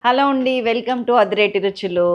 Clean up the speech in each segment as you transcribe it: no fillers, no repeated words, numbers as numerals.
Hello అండి. Welcome to అదిరేటి రుచులు.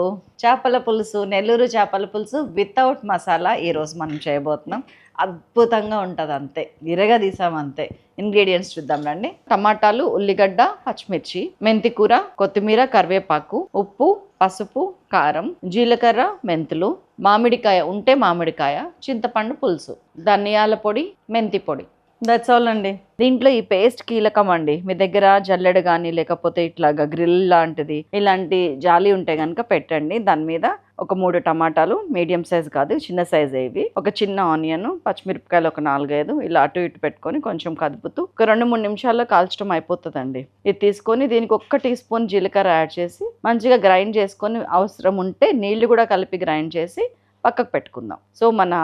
చేపల పులుసు, నెల్లూరు చేపల పులుసు వితౌట్ మసాలా ఈరోజు మనం చేయబోతున్నాం. అద్భుతంగా ఉంటుంది అంతే. విరగదీసాం అంతే. ఇంగ్రీడియంట్స్ చూద్దాం రండి. టమాటాలు, ఉల్లిగడ్డ, పచ్చిమిర్చి, మెంతి కూర, కొత్తిమీర, కరివేపాకు, ఉప్పు, పసుపు, కారం, జీలకర్ర, మెంతులు, మామిడికాయ ఉంటే మామిడికాయ, చింతపండు పులుసు, ధనియాల పొడి, మెంతి పొడి. దట్స్ ఆల్ అండి. దీంట్లో ఈ పేస్ట్ కీలకం అండి. మీ దగ్గర జల్లెడ కానీ లేకపోతే ఇట్లాగా గ్రిల్ లాంటిది ఇలాంటి జాలి ఉంటే కనుక పెట్టండి. దాని మీద ఒక 3 టమాటాలు, మీడియం సైజ్ కాదు చిన్న సైజ్ ఇవి, ఒక చిన్న ఆనియన్, పచ్చిమిరపకాయలు ఒక 4-5 ఇలా అటు ఇటు పెట్టుకొని కొంచెం కదుపుతూ ఒక 2-3 నిమిషాల్లో కాల్చడం అయిపోతుందండి. ఇది తీసుకొని దీనికి 1 టీ స్పూన్ జీలకర్ర యాడ్ చేసి మంచిగా గ్రైండ్ చేసుకొని అవసరం ఉంటే నీళ్లు కూడా కలిపి గ్రైండ్ చేసి పక్కకు పెట్టుకుందాం. సో మన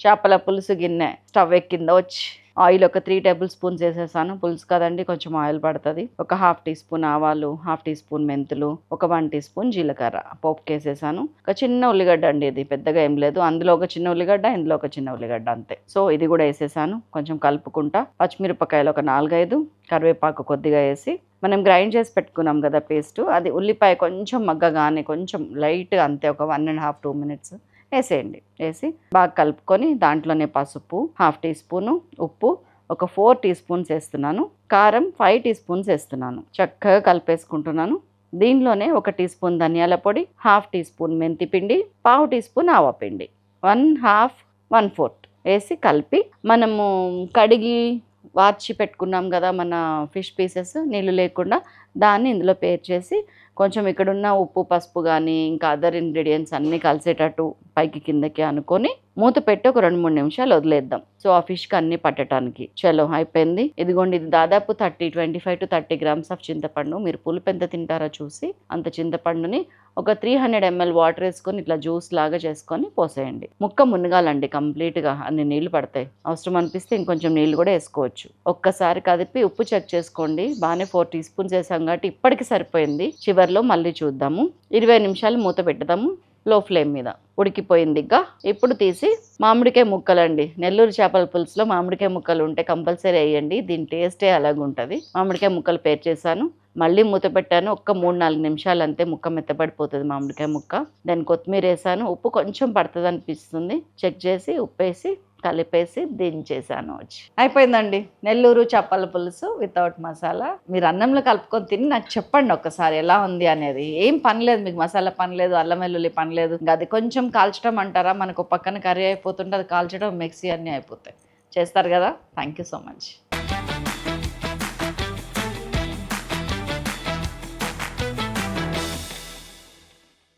చేపల పులుసు గిన్నె స్టవ్ ఎక్కిందో వచ్చి ఆయిల్ ఒక 3 టేబుల్ స్పూన్స్ వేసేసాను. పులుసు కదండి కొంచెం ఆయిల్ పడుతుంది. ఒక 1/2 టీ స్పూన్ ఆవాలు, 1/2 టీ స్పూన్ మెంతులు, ఒక 1 టీ స్పూన్ జీలకర్ర పోపుకి వేసేసాను. ఒక చిన్న ఉల్లిగడ్డ అండి, ఇది పెద్దగా ఏం లేదు. అందులో ఒక చిన్న ఉల్లిగడ్డ, ఇందులో ఒక చిన్న ఉల్లిగడ్డ అంతే. సో ఇది కూడా వేసేసాను. కొంచెం కలుపుకుంటా పచ్చిమిరపకాయలు ఒక 4-5, కరివేపాకు కొద్దిగా వేసి మనం గ్రైండ్ చేసి పెట్టుకున్నాం కదా పేస్ట్, అది ఉల్లిపాయ కొంచెం మగ్గగానే కొంచెం లైట్గా అంతే ఒక 1.5-2 మినిట్స్ వేసేయండి. వేసి బాగా కలుపుకొని దాంట్లోనే పసుపు 1/2 టీ స్పూను, ఉప్పు ఒక 4 టీ స్పూన్స్ వేస్తున్నాను, కారం 5 టీ స్పూన్స్ వేస్తున్నాను. చక్కగా కలిపేసుకుంటున్నాను. దీనిలోనే 1 టీ స్పూన్ ధనియాల పొడి, 1/2 టీ స్పూన్ మెంతి పిండి, 1/2 టీ స్పూన్ ఆవపిండి, 1/2-1/4 వేసి కలిపి మనము కడిగి వార్చి పెట్టుకున్నాం కదా మన ఫిష్ పీసెస్ నీళ్ళు లేకుండా, దాన్ని ఇందులో పేర్ చేసి కొంచెం ఇక్కడున్న ఉప్పు పసుపు కానీ ఇంకా అదర్ ఇంగ్రీడియంట్స్ అన్నీ కలిసేటట్టు పైకి కిందకి అనుకొని మూత పెట్టి ఒక 2-3 నిమిషాలు వదిలేద్దాం. సో ఆ ఫిష్కి అన్నీ పట్టడానికి. చలో అయిపోయింది. ఇదిగోండి, ఇది దాదాపు 25-30 గ్రామ్స్ ఆఫ్ చింతపండు. మీరు పులుపు ఎంత తింటారో చూసి అంత చింతపండుని ఒక 300 ml వాటర్ వేసుకొని ఇట్లా జ్యూస్ లాగా చేసుకొని పోసేయండి. ముక్క మునగాలండి కంప్లీట్గా, అన్ని నీళ్లు పడతాయి. అవసరం అనిపిస్తే ఇంకొంచెం నీళ్ళు కూడా వేసుకోవచ్చు. ఒక్కసారి కదిపి ఉప్పు చెక్ చేసుకోండి. బాగానే 4 టీ స్పూన్స్ వేసాం కాబట్టి ఇప్పటికి సరిపోయింది. చివర్లో మళ్ళీ చూద్దాము. 20 నిమిషాలు మూత పెడదాము లో ఫ్లేమ్ మీద. ఉడికిపోయిందిగా. ఇప్పుడు తీసి మామిడికాయ ముక్కలండి. నెల్లూరు చేపల పులుసులో మామిడికాయ ముక్కలు ఉంటే కంపల్సరీ వేయండి. దీని టేస్టే అలాగుంటుంది. మామిడికాయ ముక్కలు పేర్ చేశాను. మళ్ళీ మూత పెట్టాను. ఒక్క 3-4 నిమిషాలు అంతే, ముక్క మెత్తబడిపోతుంది మామిడికాయ ముక్క. దాన్ని కొత్తిమీర వేసాను. ఉప్పు కొంచెం పడుతుంది అనిపిస్తుంది, చెక్ చేసి ఉప్పేసి కలిపేసి దించేసాను. వచ్చి అయిపోయిందండి నెల్లూరు చేపల పులుసు వితౌట్ మసాలా. మీరు అన్నంలో కలుపుకొని తిని నాకు చెప్పండి ఒక్కసారి ఎలా ఉంది అనేది. ఏం పని లేదు మీకు, మసాలా పని లేదు, అల్లం వెల్లుల్లి పని లేదు. ఇంకా అది కొంచెం కాల్చడం అంటారా, మనకు పక్కన కర్రీ అయిపోతుంటే అది కాల్చడం మిక్సీ అన్నీ అయిపోతాయి. చేస్తారు కదా. Thank you so much.